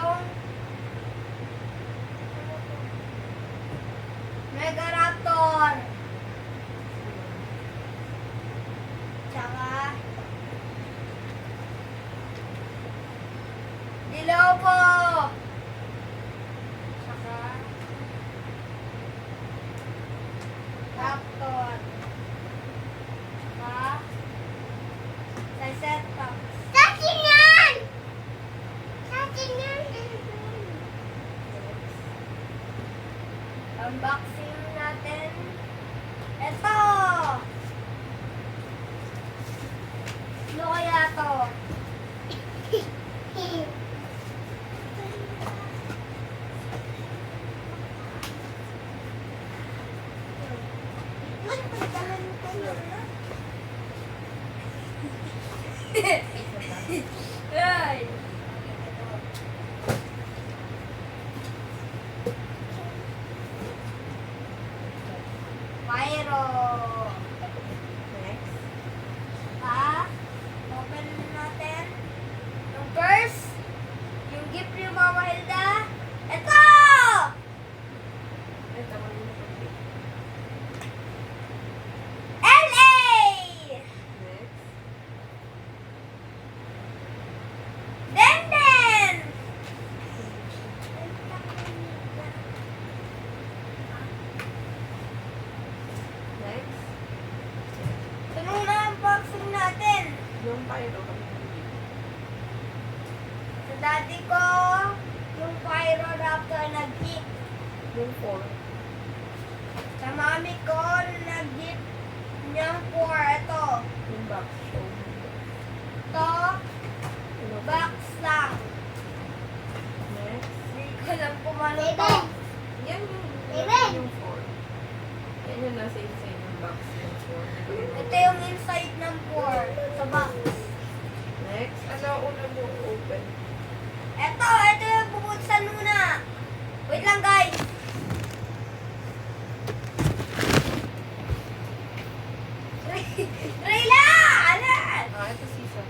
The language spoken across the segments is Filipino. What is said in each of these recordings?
yung Mega Raptor. Tsaka Dilobo. Tsaka Raptor. Tsaka Triceratops. Akin yan! Akin yan! Unboxing natin. Ito! Ano kaya to? Ay! Pyro! Next. Open natin. Yung first, yung gift ni Mama Hilda. Ito! Ito ko yung pag-pick. LA! Next. Denden! Next. Sunod na ang unboxing natin. Yung pyro kami nabili. Sa daddy ko, yung Pyro Raptor nag-gift. Yung 4. Sa mami ko, nag-gift niyang 4. Ito. Yung box show. Ito, Ano ba? box lang. Next. Hindi ko lang pumalo Baby! to. Yan yung, Baby! yung 4. Yan yung nasa inside ng box yung 4. Ito yung inside ng 4 sa box. Next. Ano una mo open? Ito yung bubuksan muna. Wait lang guys. Rayla! Alas! Ito sisa.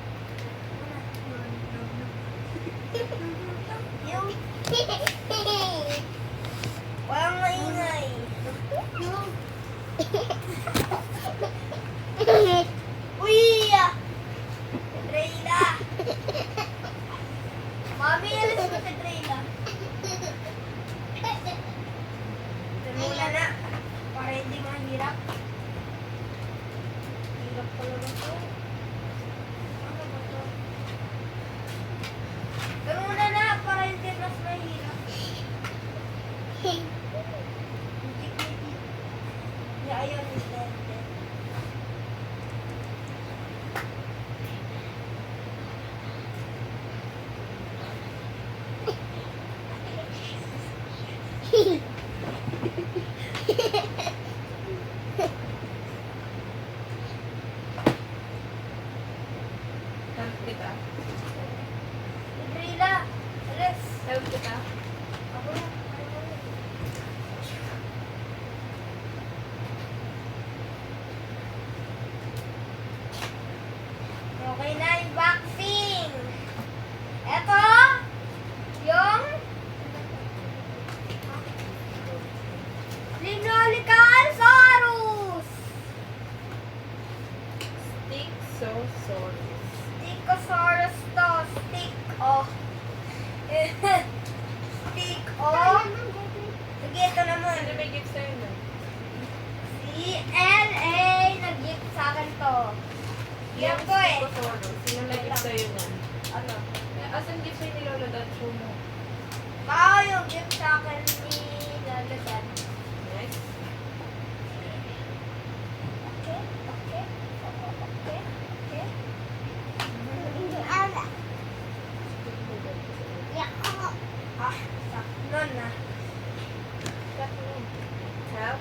Yung walang maingay. Uy! Rayla! Mami, alas mo si Rayla. Tumula na. Para hindi mahirap. Hirap talaga to. Ano ba to? Tumula na para hindi mas mahirap. Yeah, ayun, is dead. Help kita. Rayla, alas. Help kita. Ako na. Okay na yung boxing. Ito, yung Linolical-saurus. Stick-so-saurus. Sticosaurus to. Stick, oh. Stick, oh. Sige, ito naman. Sino may gift sa'yo na? Si LA nag-gift sa akin to. Yan ko eh. Stick-so-saurus. Sino may gift sa'yo na? Ano? Asan gift sa'yo ni Lola Dad? Show mo. Bao yung gift sa akin ni Lola Dad. Next. Okay, okay, okay, okay. Ah, sakto na. Help.